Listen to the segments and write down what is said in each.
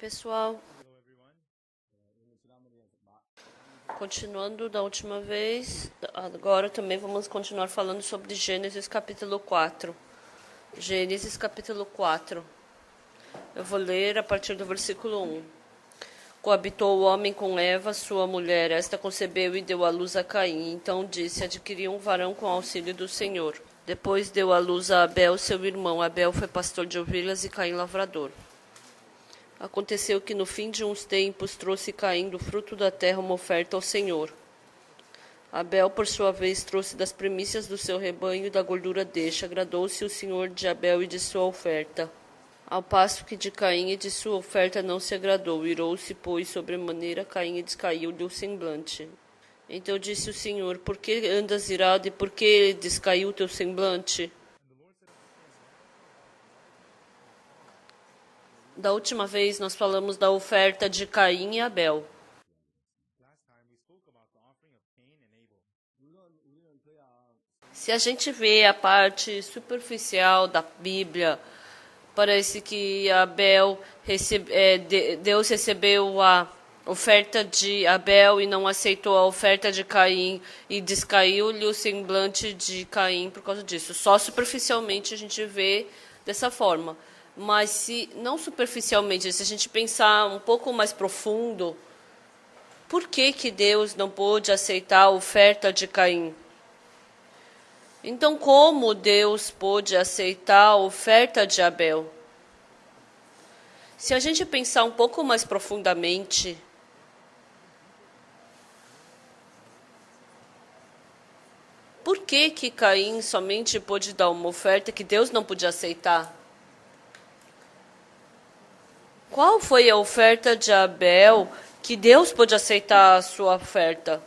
pessoal. Continuando da última vez, agora também vamos continuar falando sobre Gênesis capítulo 4. Gênesis capítulo 4. Eu vou ler a partir do versículo 1. Coabitou o homem com Eva, sua mulher. Esta concebeu e deu à luz a Caim. Então disse: adquiri um varão com auxílio do Senhor. Depois deu à luz a Abel, seu irmão. Abel foi pastor de ovelhas e Caim lavrador. Aconteceu que no fim de uns tempos trouxe Caim do fruto da terra uma oferta ao Senhor. Abel, por sua vez, trouxe das primícias do seu rebanho e da gordura deste. Agradou-se o Senhor de Abel e de sua oferta, ao passo que de Caim e de sua oferta não se agradou. Irou-se, pois, sobremaneira Caim e descaiu-lhe o semblante. Então disse o Senhor: por que andas irado e por que descaiu o teu semblante? Da última vez nós falamos da oferta de Caim e Abel. Se a gente vê a parte superficial da Bíblia, parece que Deus recebeu a oferta de Abel e não aceitou a oferta de Caim e descaiu-lhe o semblante de Caim por causa disso. Só superficialmente a gente vê dessa forma. Mas se não superficialmente, se a gente pensar um pouco mais profundo, por que Deus não pôde aceitar a oferta de Caim? Então, como Deus pôde aceitar a oferta de Abel? Se a gente pensar um pouco mais profundamente, por que Caim somente pôde dar uma oferta que Deus não podia aceitar? Qual foi a oferta de Abel que Deus pôde aceitar a sua oferta?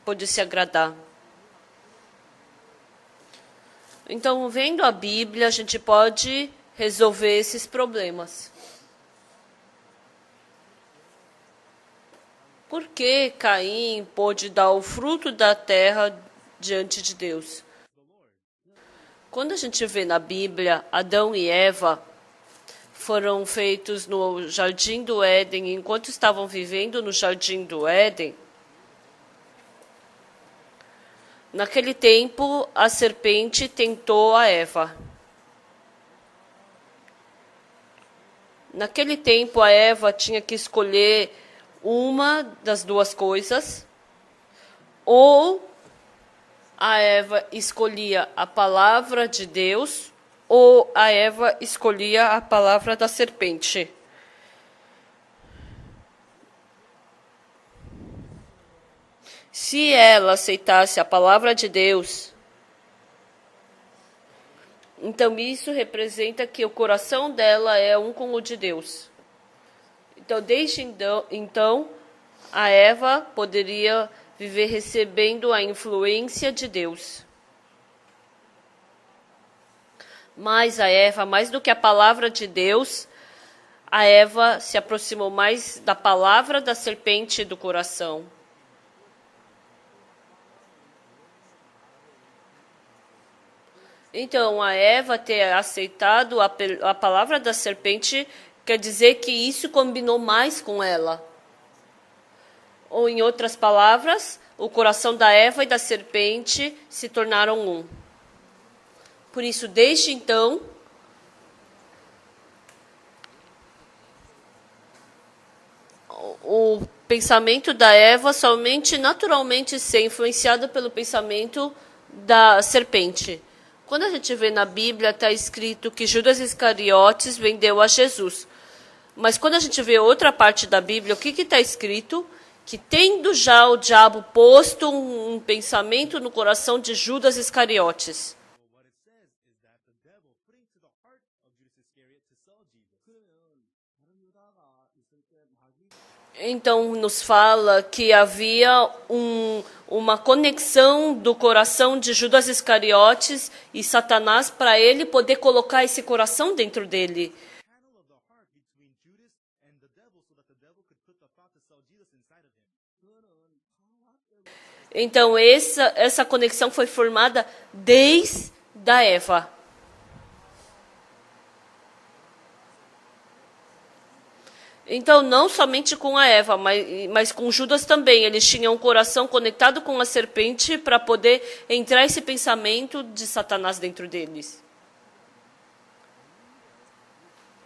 Pôde se agradar. Então, vendo a Bíblia, a gente pode resolver esses problemas. Por que Caim pôde dar o fruto da terra diante de Deus? Quando a gente vê na Bíblia, Adão e Eva foram feitos no Jardim do Éden. Enquanto estavam vivendo no Jardim do Éden, naquele tempo a serpente tentou a Eva. Naquele tempo a Eva tinha que escolher uma das duas coisas, ou a Eva escolhia a palavra de Deus, ou a Eva escolhia a palavra da serpente. Se ela aceitasse a palavra de Deus, então isso representa que o coração dela é um com o de Deus. Então, desde então, a Eva poderia viver recebendo a influência de Deus. Mas a Eva, mais do que a palavra de Deus, a Eva se aproximou mais da palavra da serpente do coração. Então, a Eva ter aceitado a palavra da serpente quer dizer que isso combinou mais com ela. Ou, em outras palavras, o coração da Eva e da serpente se tornaram um. Por isso, desde então, o pensamento da Eva somente naturalmente ser influenciado pelo pensamento da serpente. Quando a gente vê na Bíblia, está escrito que Judas Iscariotes vendeu a Jesus. Mas quando a gente vê outra parte da Bíblia, o que está escrito? Que tendo já o diabo posto um pensamento no coração de Judas Iscariotes. Então, nos fala que havia uma conexão do coração de Judas Iscariotes e Satanás para ele poder colocar esse coração dentro dele. Então, essa conexão foi formada desde a Eva. Então, não somente com a Eva, mas com Judas também. Eles tinham um coração conectado com a serpente para poder entrar esse pensamento de Satanás dentro deles.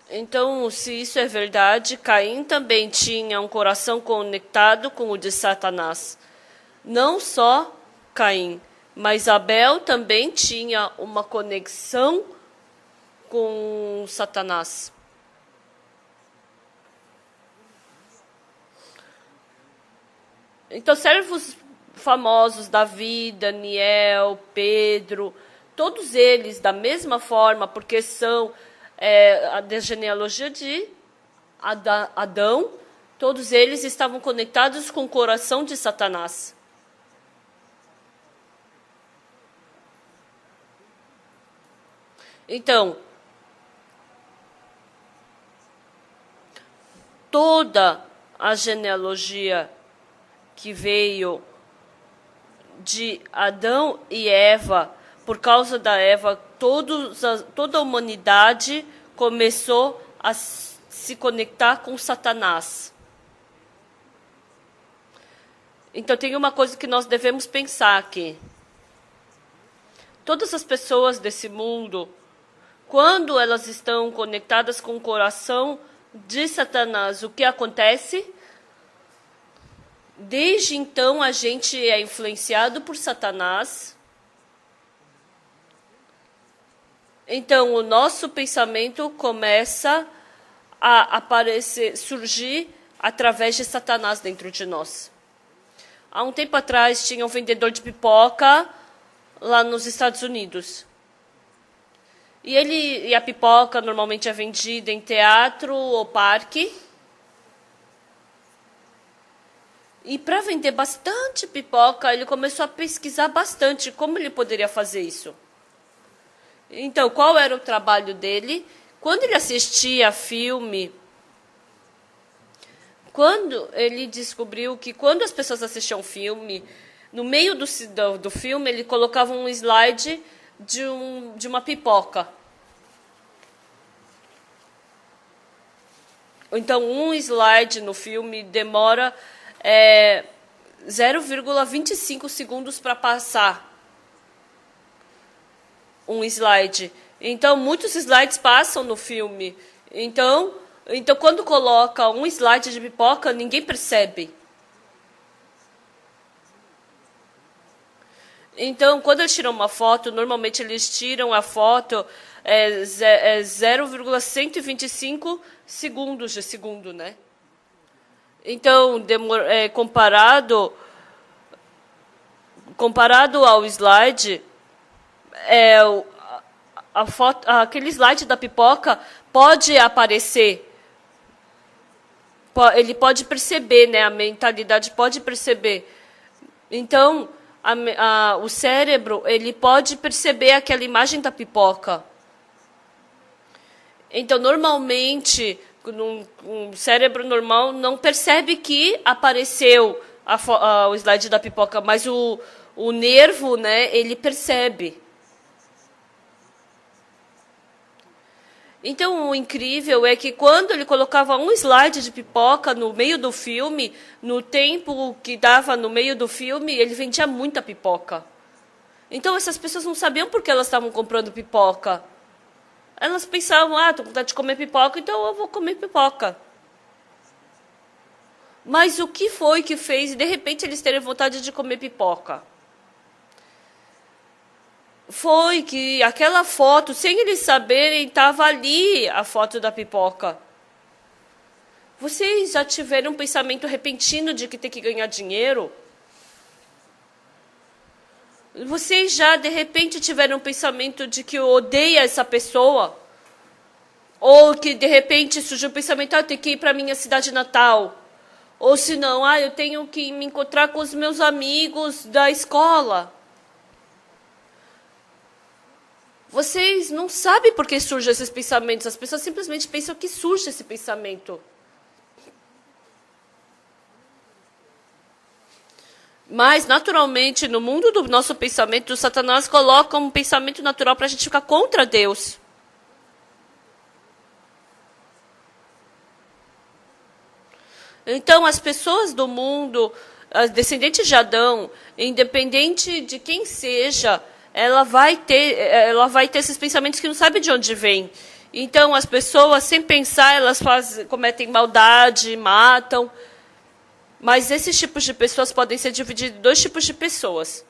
Então, se isso é verdade, Caim também tinha um coração conectado com o de Satanás. Não só Caim, mas Abel também tinha uma conexão com Satanás. Então, servos famosos, Davi, Daniel, Pedro, todos eles da mesma forma, porque são da genealogia de Adão, todos eles estavam conectados com o coração de Satanás. Então, toda a genealogia que veio de Adão e Eva, por causa da Eva, toda a humanidade começou a se conectar com Satanás. Então, tem uma coisa que nós devemos pensar aqui. Todas as pessoas desse mundo, quando elas estão conectadas com o coração de Satanás, o que acontece? Desde então, a gente é influenciado por Satanás. Então, o nosso pensamento começa a aparecer, surgir através de Satanás dentro de nós. Há um tempo atrás, tinha um vendedor de pipoca lá nos Estados Unidos. E a pipoca normalmente é vendida em teatro ou parque. E para vender bastante pipoca, ele começou a pesquisar bastante como ele poderia fazer isso. Então, qual era o trabalho dele? Quando ele assistia filme, quando ele descobriu que quando as pessoas assistiam filme, no meio do filme, ele colocava um slide de uma pipoca. Então, um slide no filme demora 0,25 segundos para passar um slide. Então, muitos slides passam no filme. Então, quando coloca um slide de pipoca, ninguém percebe. Então, quando eles tiram uma foto, normalmente eles tiram a foto 0,125 segundos de segundo, né? Então, comparado ao slide, aquele slide da pipoca pode aparecer. Ele pode perceber, né? A mentalidade pode perceber. Então, o cérebro ele pode perceber aquela imagem da pipoca. Então, normalmente, um cérebro normal não percebe que apareceu o slide da pipoca, mas o nervo, né, ele percebe. Então, o incrível é que quando ele colocava um slide de pipoca no meio do filme, no tempo que dava no meio do filme, ele vendia muita pipoca. Então, essas pessoas não sabiam por que elas estavam comprando pipoca. Elas pensavam, estou com vontade de comer pipoca, então eu vou comer pipoca. Mas o que foi que fez, de repente, eles terem vontade de comer pipoca? Foi que aquela foto, sem eles saberem, estava ali a foto da pipoca. Vocês já tiveram um pensamento repentino de que tem que ganhar dinheiro? Vocês já, de repente, tiveram um pensamento de que odeia essa pessoa? Ou que, de repente, surgiu o pensamento, eu tenho que ir para a minha cidade natal. Ou se não, eu tenho que me encontrar com os meus amigos da escola. Vocês não sabem por que surgem esses pensamentos. As pessoas simplesmente pensam que surge esse pensamento. Mas, naturalmente, no mundo do nosso pensamento, o Satanás coloca um pensamento natural para a gente ficar contra Deus. Então, as pessoas do mundo, as descendentes de Adão, independente de quem seja, ela vai ter esses pensamentos que não sabe de onde vem. Então, as pessoas, sem pensar, elas cometem maldade, matam. Mas esses tipos de pessoas podem ser divididos em dois tipos de pessoas.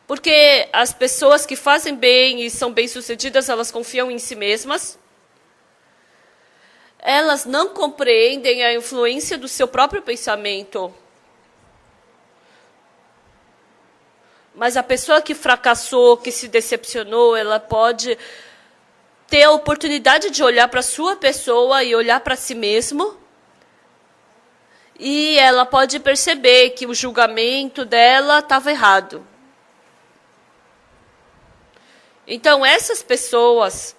Porque as pessoas que fazem bem e são bem-sucedidas, elas confiam em si mesmas. Elas não compreendem a influência do seu próprio pensamento. Mas a pessoa que fracassou, que se decepcionou, ela pode ter a oportunidade de olhar para a sua pessoa e olhar para si mesmo. E ela pode perceber que o julgamento dela estava errado. Então, essas pessoas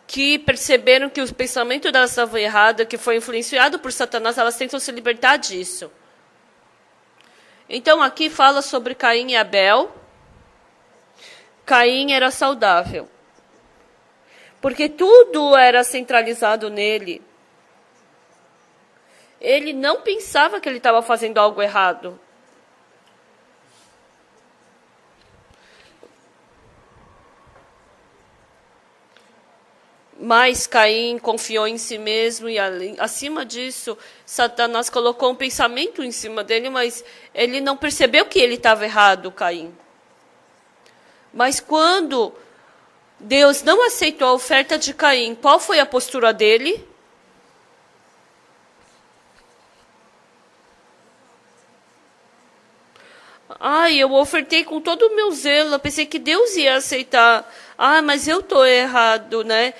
que perceberam que o pensamento delas estava errado, que foi influenciado por Satanás, elas tentam se libertar disso. Então, aqui fala sobre Caim e Abel. Caim era saudável, porque tudo era centralizado nele. Ele não pensava que ele estava fazendo algo errado. Mas Caim confiou em si mesmo e, acima disso, Satanás colocou um pensamento em cima dele, mas ele não percebeu que ele estava errado, Caim. Mas quando Deus não aceitou a oferta de Caim, qual foi a postura dele? Eu ofertei com todo o meu zelo, eu pensei que Deus ia aceitar. Mas eu estou errado, né?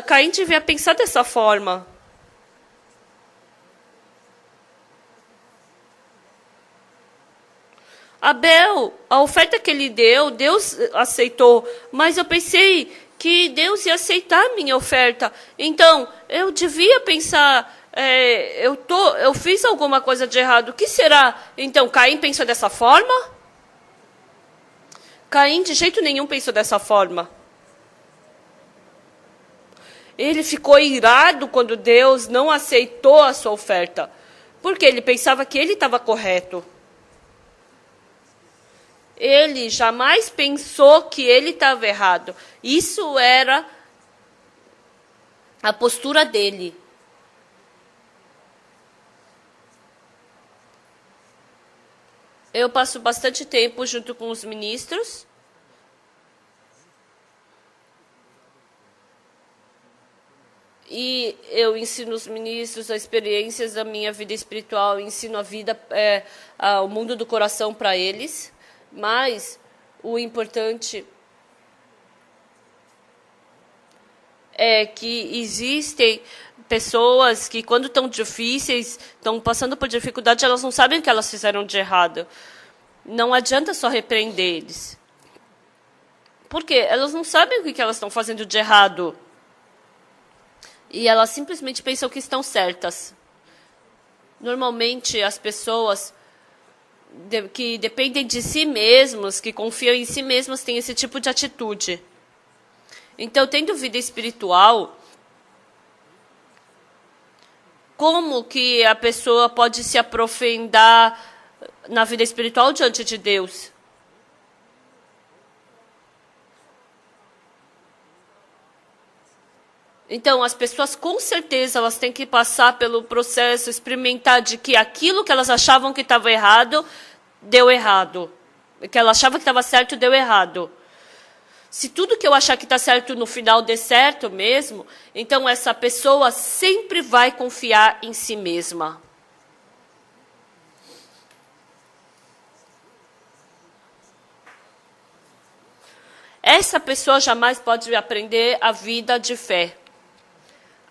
Caim devia pensar dessa forma. Abel, a oferta que ele deu, Deus aceitou, mas eu pensei que Deus ia aceitar a minha oferta. Então, eu devia pensar, eu fiz alguma coisa de errado. O que será? Então, Caim pensou dessa forma? Caim de jeito nenhum pensou dessa forma. Ele ficou irado quando Deus não aceitou a sua oferta, porque ele pensava que ele estava correto. Ele jamais pensou que ele estava errado. Isso era a postura dele. Eu passo bastante tempo junto com os ministros. E eu ensino os ministros as experiências da minha vida espiritual, ensino a vida, o mundo do coração para eles. Mas o importante é que existem pessoas que, quando estão difíceis, estão passando por dificuldade, elas não sabem o que elas fizeram de errado. Não adianta só repreender eles. Por quê? Elas não sabem o que elas estão fazendo de errado. E elas simplesmente pensam que estão certas. Normalmente, as pessoas que dependem de si mesmos, que confiam em si mesmos, têm esse tipo de atitude. Então, tendo vida espiritual, como que a pessoa pode se aprofundar na vida espiritual diante de Deus? Então, as pessoas, com certeza, elas têm que passar pelo processo, experimentar de que aquilo que elas achavam que estava errado, deu errado. Que ela achava que estava certo, deu errado. Se tudo que eu achar que está certo no final der certo mesmo, então essa pessoa sempre vai confiar em si mesma. Essa pessoa jamais pode aprender a vida de fé.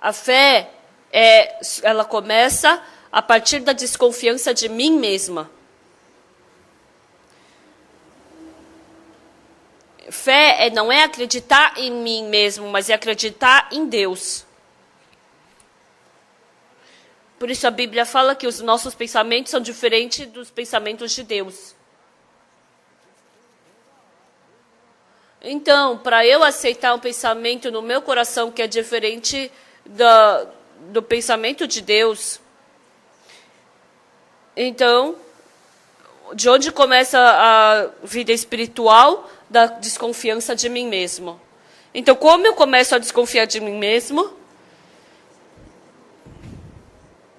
A fé, ela começa a partir da desconfiança de mim mesma. Fé não é acreditar em mim mesmo, mas é acreditar em Deus. Por isso a Bíblia fala que os nossos pensamentos são diferentes dos pensamentos de Deus. Então, para eu aceitar um pensamento no meu coração que é diferente do pensamento de Deus, então, de onde começa a vida espiritual? Da desconfiança de mim mesmo. Então, como eu começo a desconfiar de mim mesmo?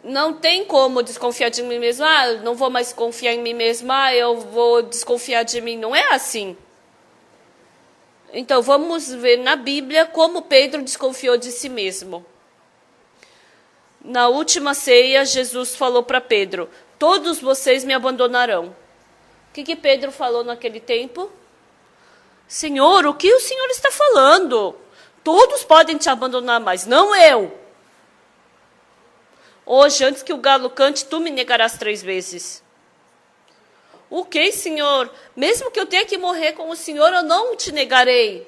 Não tem como desconfiar de mim mesmo. Eu não vou mais confiar em mim mesmo. Eu vou desconfiar de mim. Não é assim. Então, vamos ver na Bíblia como Pedro desconfiou de si mesmo. Na última ceia, Jesus falou para Pedro: todos vocês me abandonarão. O que Pedro falou naquele tempo? Senhor, o que o Senhor está falando? Todos podem te abandonar, mas não eu. Hoje, antes que o galo cante, tu me negarás 3 vezes. O que, Senhor? Mesmo que eu tenha que morrer com o Senhor, eu não te negarei.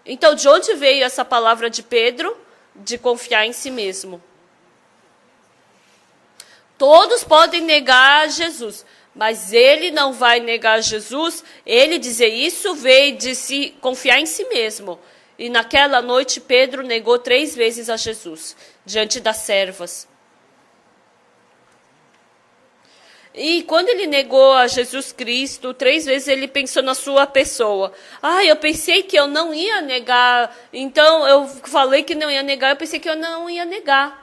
Então, de onde veio essa palavra de Pedro? De confiar em si mesmo. Todos podem negar Jesus, mas ele não vai negar Jesus. Ele dizer isso veio de se confiar em si mesmo. E naquela noite, Pedro negou 3 vezes a Jesus, diante das servas. E quando ele negou a Jesus Cristo, 3 vezes ele pensou na sua pessoa. Eu pensei que eu não ia negar. Então, eu falei que não ia negar, eu pensei que eu não ia negar.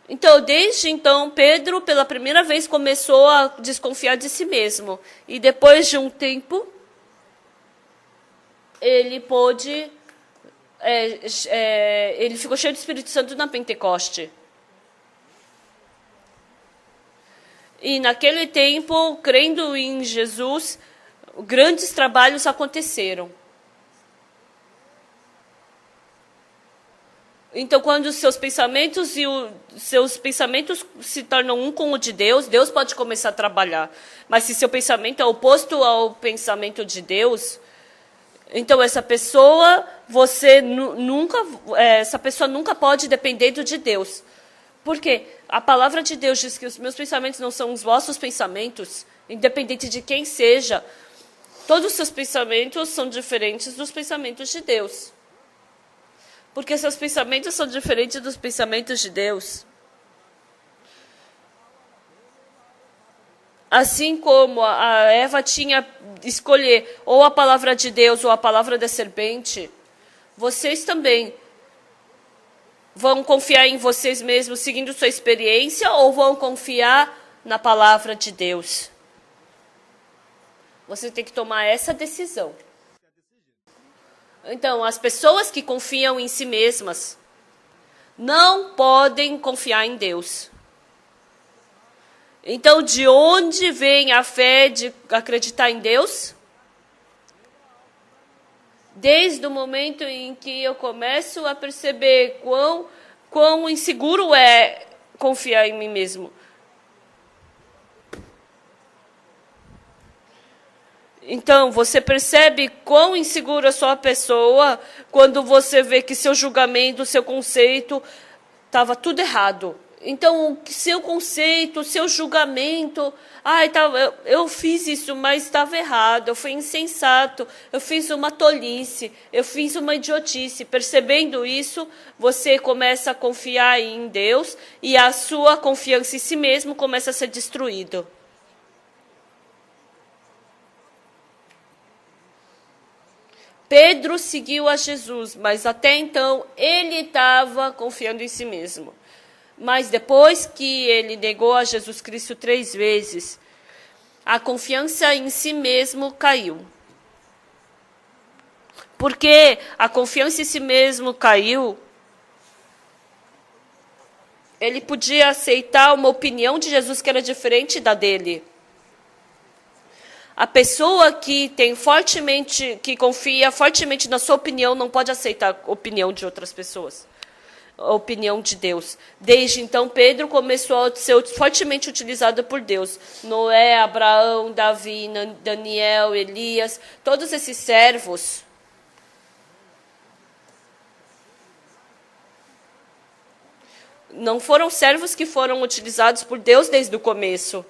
Então, desde então, Pedro, pela primeira vez, começou a desconfiar de si mesmo. E depois de um tempo, ele pôde... ele ficou cheio do Espírito Santo na Pentecoste. E naquele tempo, crendo em Jesus, grandes trabalhos aconteceram. Então, quando os seus pensamentos se tornam um com o de Deus, Deus pode começar a trabalhar. Mas se seu pensamento é oposto ao pensamento de Deus, então essa pessoa nunca pode depender de Deus. Por quê? A palavra de Deus diz que os meus pensamentos não são os vossos pensamentos, independente de quem seja. Todos os seus pensamentos são diferentes dos pensamentos de Deus. Porque seus pensamentos são diferentes dos pensamentos de Deus. Assim como a Eva tinha de escolher ou a palavra de Deus ou a palavra da serpente, vocês também vão confiar em vocês mesmos seguindo sua experiência ou vão confiar na palavra de Deus? Você tem que tomar essa decisão. Então, as pessoas que confiam em si mesmas não podem confiar em Deus. Então, de onde vem a fé de acreditar em Deus? Desde o momento em que eu começo a perceber quão inseguro é confiar em mim mesmo. Então, você percebe quão insegura é a sua pessoa quando você vê que seu julgamento, seu conceito, estava tudo errado. Então, seu conceito, seu julgamento, eu fiz isso, mas estava errado, eu fui insensato, eu fiz uma tolice, eu fiz uma idiotice. Percebendo isso, você começa a confiar em Deus e a sua confiança em si mesmo começa a ser destruída. Pedro seguiu a Jesus, mas até então ele estava confiando em si mesmo. Mas depois que ele negou a Jesus Cristo 3 vezes, a confiança em si mesmo caiu. Porque a confiança em si mesmo caiu, ele podia aceitar uma opinião de Jesus que era diferente da dele. A pessoa que confia fortemente na sua opinião não pode aceitar a opinião de outras pessoas. A opinião de Deus. Desde então, Pedro começou a ser fortemente utilizado por Deus. Noé, Abraão, Davi, Daniel, Elias, todos esses servos. Não foram servos que foram utilizados por Deus desde o começo.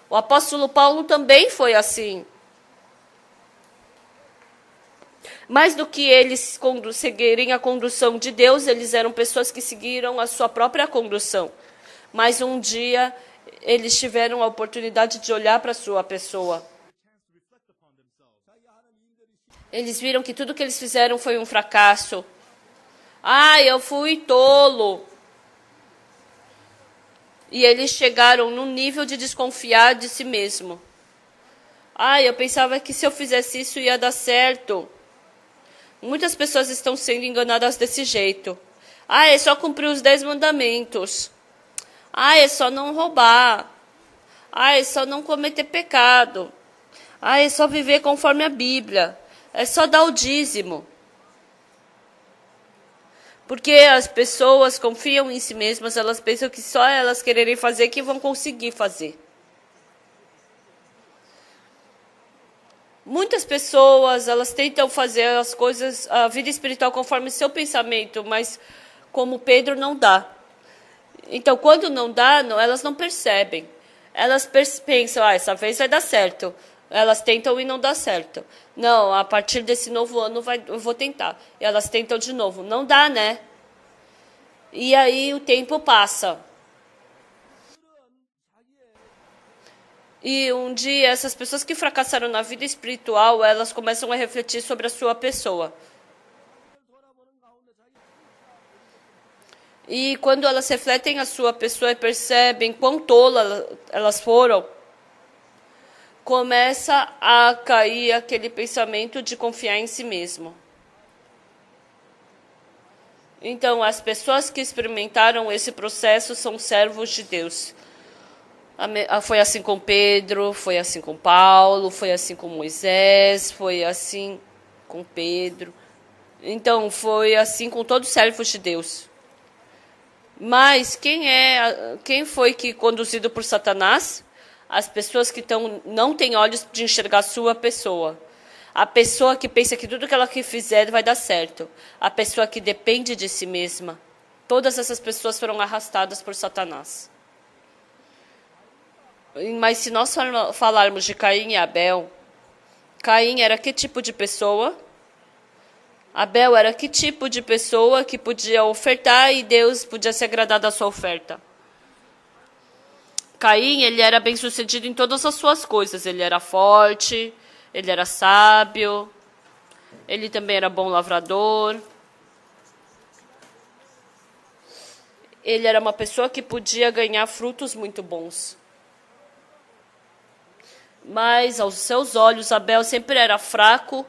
O apóstolo Paulo também foi assim. Mais do que eles seguirem a condução de Deus, eles eram pessoas que seguiram a sua própria condução. Mas um dia eles tiveram a oportunidade de olhar para a sua pessoa. Eles viram que tudo que eles fizeram foi um fracasso. Eu fui tolo. E eles chegaram num nível de desconfiar de si mesmo. Eu pensava que se eu fizesse isso ia dar certo. Muitas pessoas estão sendo enganadas desse jeito. É só cumprir os 10 mandamentos. É só não roubar. É só não cometer pecado. É só viver conforme a Bíblia. É só dar o dízimo. Porque as pessoas confiam em si mesmas, elas pensam que só elas quererem fazer que vão conseguir fazer. Muitas pessoas, elas tentam fazer as coisas, a vida espiritual conforme seu pensamento, mas como Pedro não dá. Então, quando não dá, elas não percebem. Elas pensam, essa vez vai dar certo. Elas tentam e não dá certo. Não, a partir desse novo ano eu vou tentar. E elas tentam de novo. Não dá, né? E aí o tempo passa. E um dia, essas pessoas que fracassaram na vida espiritual, elas começam a refletir sobre a sua pessoa. E quando elas refletem a sua pessoa e percebem quão tolas elas foram, começa a cair aquele pensamento de confiar em si mesmo. Então, as pessoas que experimentaram esse processo são servos de Deus. Foi assim com Pedro, foi assim com Paulo, foi assim com Moisés, foi assim com Pedro. Então, foi assim com todos os servos de Deus. Mas quem foi que conduzido por Satanás? As pessoas que não têm olhos de enxergar a sua pessoa. A pessoa que pensa que tudo que ela fizer vai dar certo. A pessoa que depende de si mesma. Todas essas pessoas foram arrastadas por Satanás. Mas se nós falarmos de Caim e Abel, Caim era que tipo de pessoa? Abel era que tipo de pessoa que podia ofertar e Deus podia se agradar da sua oferta? Caim, ele era bem-sucedido em todas as suas coisas. Ele era forte, ele era sábio, ele também era bom lavrador. Ele era uma pessoa que podia ganhar frutos muito bons. Mas, aos seus olhos, Abel sempre era fraco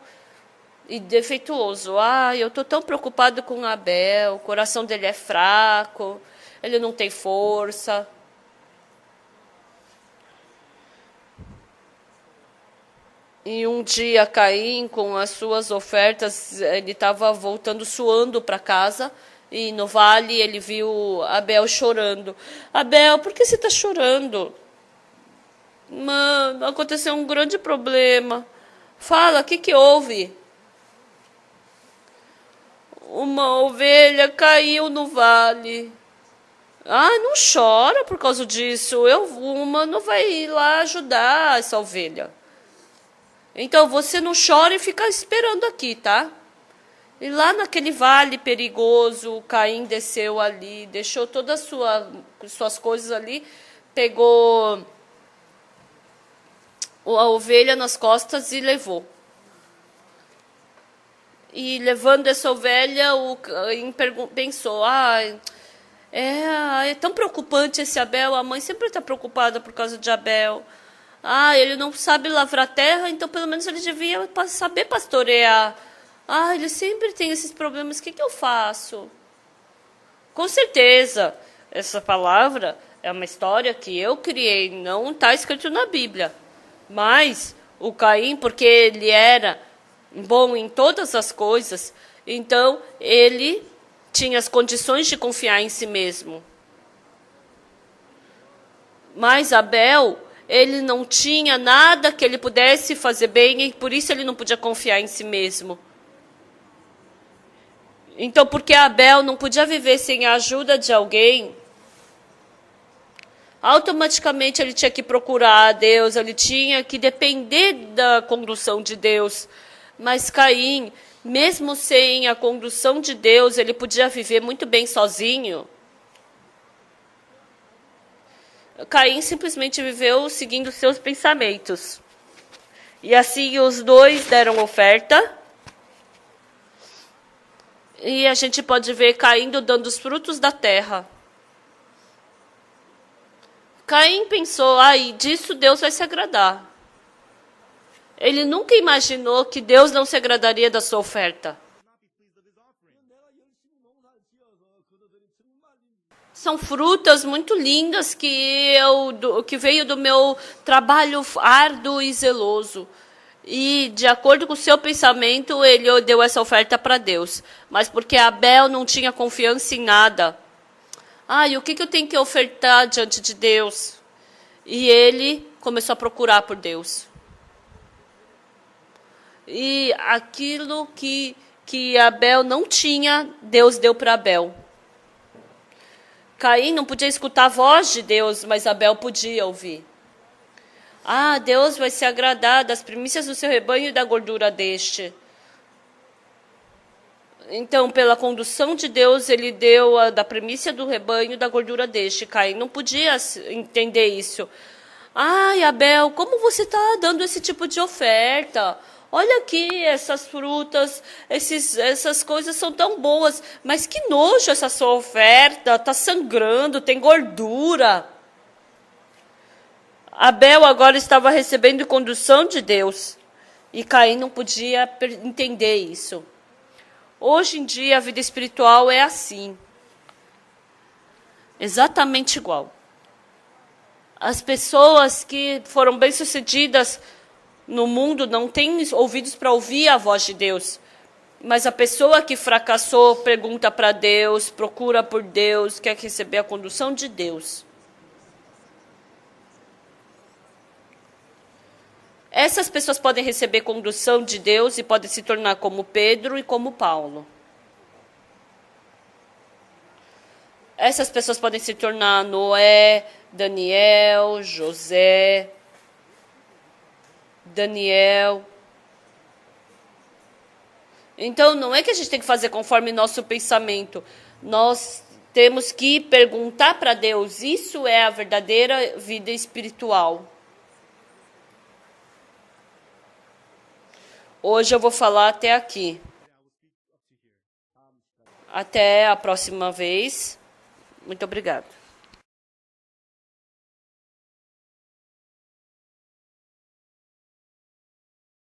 e defeituoso. Eu estou tão preocupado com Abel, o coração dele é fraco, ele não tem força. E um dia, Caim, com as suas ofertas, ele estava voltando suando para casa. E no vale ele viu Abel chorando. Abel, por que você está chorando? Mano, aconteceu um grande problema. Fala, o que houve? Uma ovelha caiu no vale. Não chora por causa disso. O humano vai ir lá ajudar essa ovelha. Então você não chora e fica esperando aqui, tá? E lá naquele vale perigoso, Caim desceu ali, deixou todas as suas coisas ali, pegou a ovelha nas costas e levou. E levando essa ovelha, o Caim pensou, é tão preocupante esse Abel, a mãe sempre está preocupada por causa de Abel. Ele não sabe lavrar a terra, então pelo menos ele devia saber pastorear. Ele sempre tem esses problemas, o que eu faço? Com certeza, essa palavra é uma história que eu criei, não está escrito na Bíblia. Mas o Caim, porque ele era bom em todas as coisas, então ele tinha as condições de confiar em si mesmo. Mas Abel, ele não tinha nada que ele pudesse fazer bem e por isso ele não podia confiar em si mesmo. Então, porque Abel não podia viver sem a ajuda de alguém, Automaticamente ele tinha que procurar a Deus, ele tinha que depender da condução de Deus. Mas Caim, mesmo sem a condução de Deus, ele podia viver muito bem sozinho. Caim simplesmente viveu seguindo seus pensamentos. E assim os dois deram oferta. E a gente pode ver Caim dando os frutos da terra. Caim pensou, disso Deus vai se agradar. Ele nunca imaginou que Deus não se agradaria da sua oferta. São frutas muito lindas que veio do meu trabalho árduo e zeloso. E, de acordo com o seu pensamento, ele deu essa oferta para Deus. Mas porque Abel não tinha confiança em nada. E o que eu tenho que ofertar diante de Deus? E ele começou a procurar por Deus. E aquilo que Abel não tinha, Deus deu para Abel. Caim não podia escutar a voz de Deus, mas Abel podia ouvir. Deus vai se agradar das primícias do seu rebanho e da gordura deste. Então, pela condução de Deus, ele deu da primícia do rebanho e da gordura deste. Caim não podia entender isso. Abel, como você está dando esse tipo de oferta? Olha aqui, essas frutas, essas coisas são tão boas. Mas que nojo essa sua oferta, está sangrando, tem gordura. Abel agora estava recebendo condução de Deus. E Caim não podia entender isso. Hoje em dia, a vida espiritual é assim. Exatamente igual. As pessoas que foram bem-sucedidas no mundo não têm ouvidos para ouvir a voz de Deus. Mas a pessoa que fracassou pergunta para Deus, procura por Deus, quer receber a condução de Deus. Essas pessoas podem receber condução de Deus e podem se tornar como Pedro e como Paulo. Essas pessoas podem se tornar Noé, Daniel, José, Daniel. Então, não é que a gente tem que fazer conforme nosso pensamento. Nós temos que perguntar para Deus. Isso é a verdadeira vida espiritual. Hoje eu vou falar até aqui. Até a próxima vez. Muito obrigada.